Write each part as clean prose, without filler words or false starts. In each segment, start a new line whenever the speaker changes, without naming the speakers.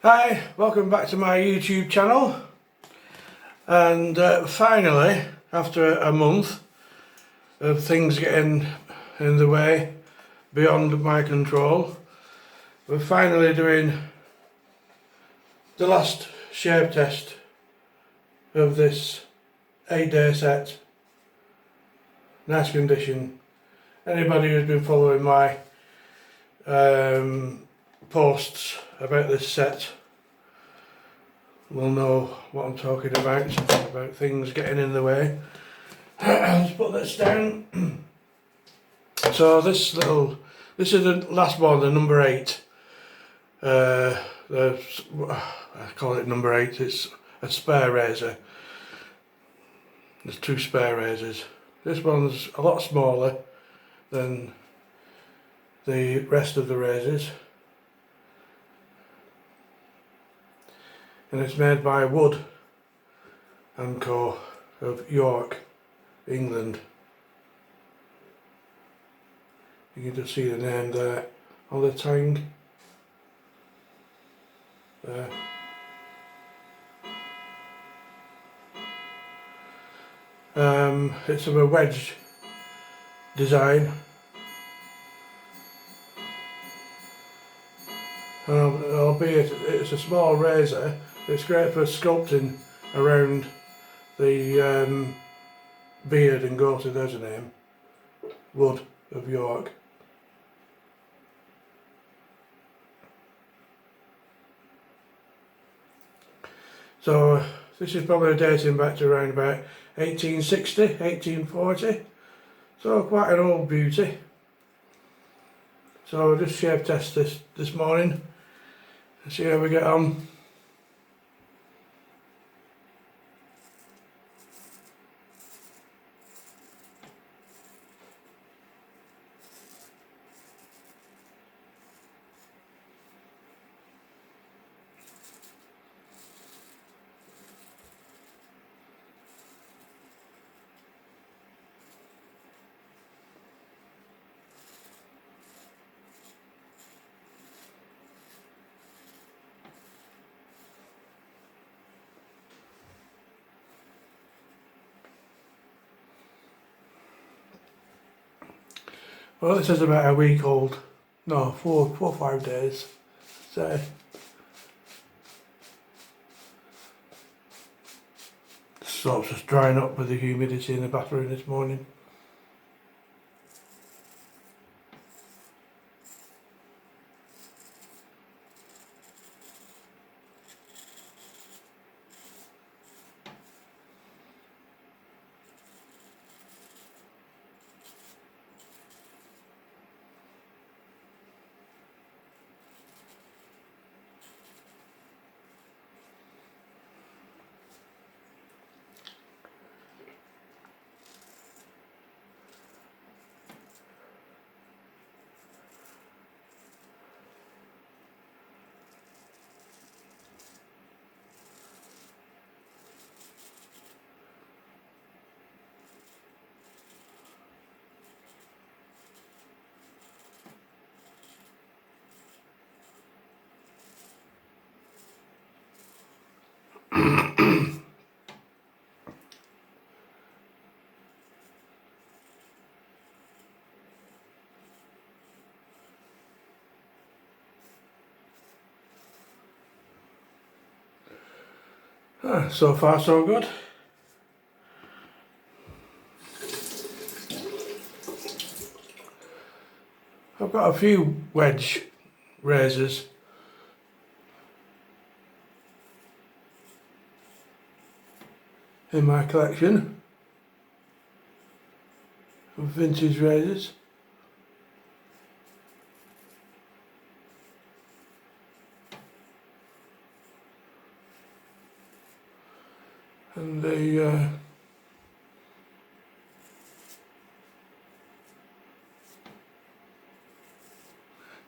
Hi, welcome back to my YouTube channel. And finally, after a month of things getting in the way beyond my control, we're finally doing the last shape test of this 8-day set. Nice condition. Anybody who's been following my posts about this set will know what I'm talking about things getting in the way. Let's put this down. So this is the last one, the number 8. I call it number 8, it's a spare razor. There's 2 spare razors. This one's a lot smaller than the rest of the razors. And it's made by Wood & Co of York, England. You can just see the name there on the tang. There. It's of a wedge design. Albeit it's a small razor, it's great for sculpting around the beard and goatee. There's a name, Wood of York. So this is probably dating back to around about 1860, 1840, so quite an old beauty. So I'll just shape test this morning and see how we get on. Well, this is about a week old. No, 4 or 5 days. So sort of just drying up with the humidity in the bathroom this morning. So far so good. I've got a few wedge razors. In my collection of vintage razors. And they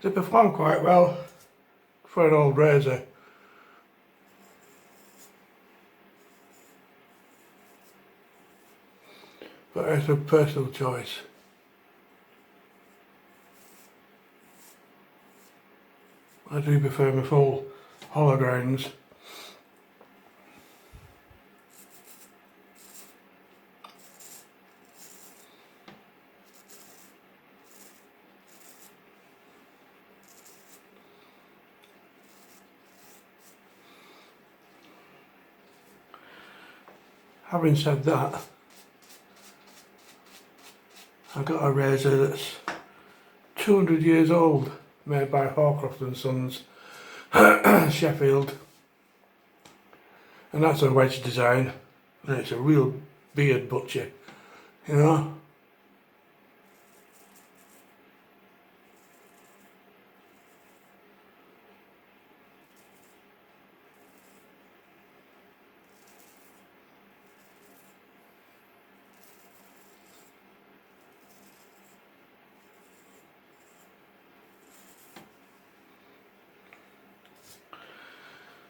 perform quite well for an old razor. But it's a personal choice. I do prefer my full hollow grounds. Having said that, I've got a razor that's 200 years old, made by Hawcroft and Sons, Sheffield, and that's a wedge design, and it's a real beard butcher, you know.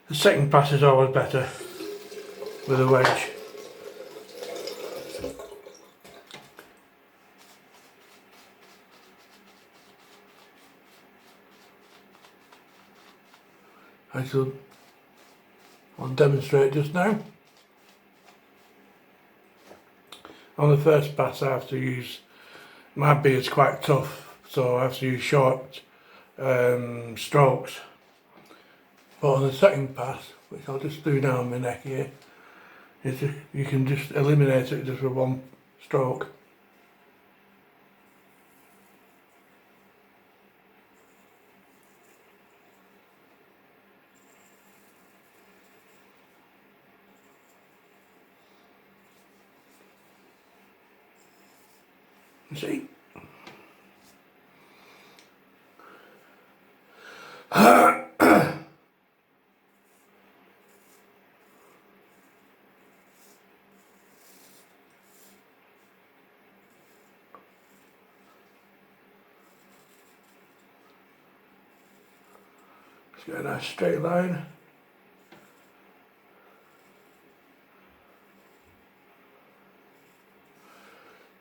The second pass is always better with a wedge. I'll demonstrate just now. On the first pass I have to use, my beard's quite tough, so I have to use short strokes. But on the second pass, which I'll just do down my neck here, you can just eliminate it just with one stroke. You see? Let's get a nice straight line.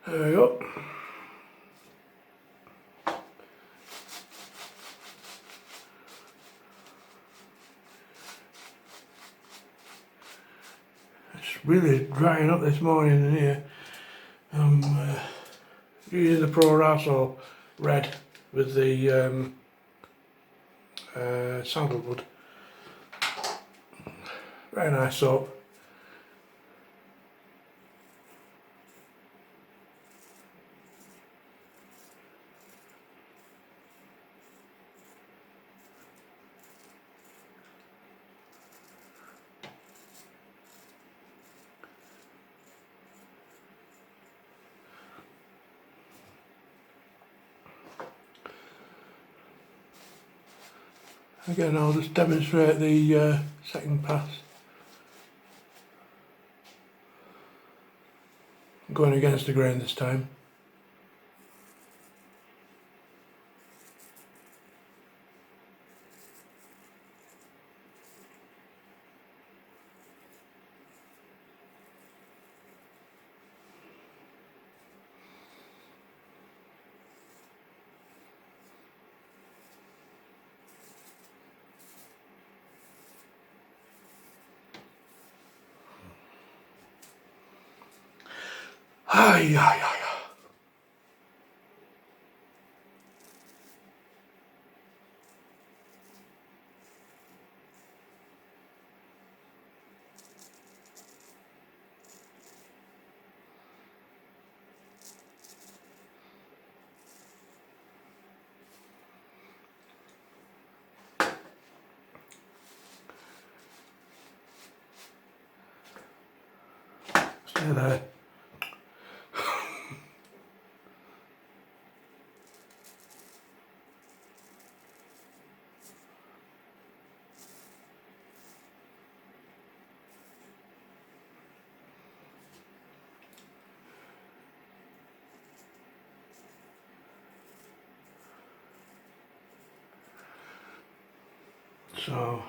There we go. It's really drying up this morning in here. I'm using the Pro Raso red with the sandalwood. Very nice soap. Again, I'll just demonstrate the second pass. I'm going against the grain this time. Ay, ay, ay, ay. Stay there. So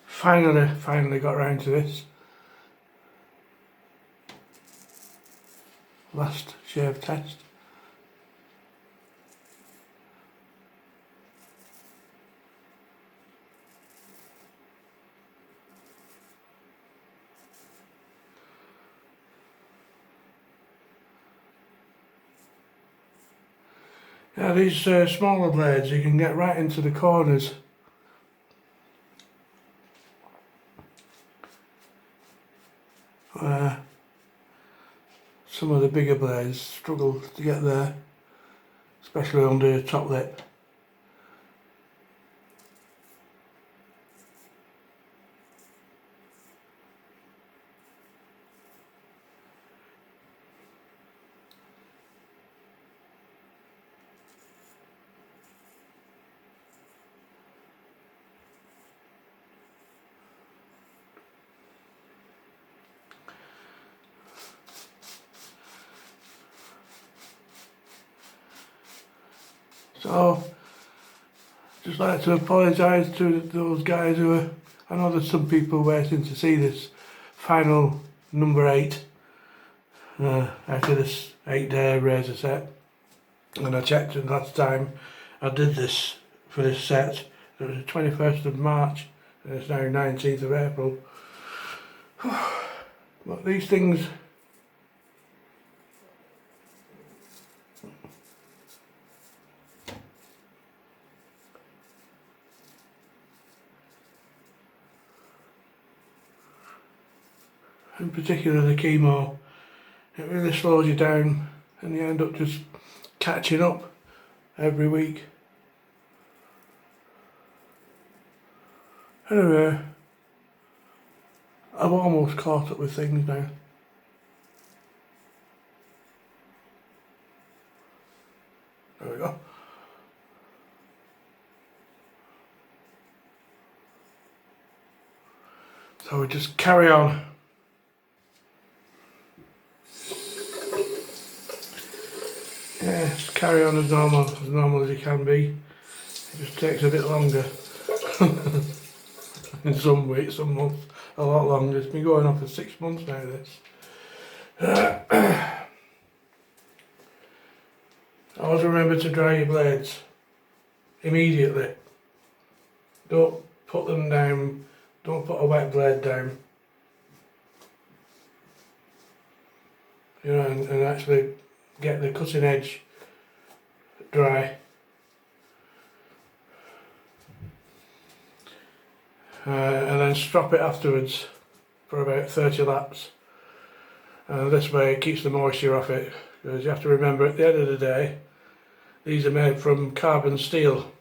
finally got around to this last shave test. Now these smaller blades, you can get right into the corners. Some of the bigger blades struggle to get there, especially under the top lip. So, just like to apologise to those guys who are, I know there's some people waiting to see this final number 8 after this 8-day razor set. And I checked it last time I did this for this set, it was the 21st of March and it's now 19th of April. But these things, in particular the chemo, it really slows you down and you end up just catching up every week. Anyway, I've almost caught up with things now. There we go. So we just carry on. Yeah, just carry on as normal as you can be. It just takes a bit longer. In some weeks, some months, a lot longer. It's been going on for 6 months now, this. Always remember to dry your blades immediately. Don't put them down, don't put a wet blade down. You know, and actually get the cutting edge dry. And then strop it afterwards for about 30 laps. And this way it keeps the moisture off it, because you have to remember at the end of the day these are made from carbon steel,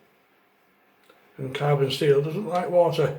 and carbon steel doesn't like water.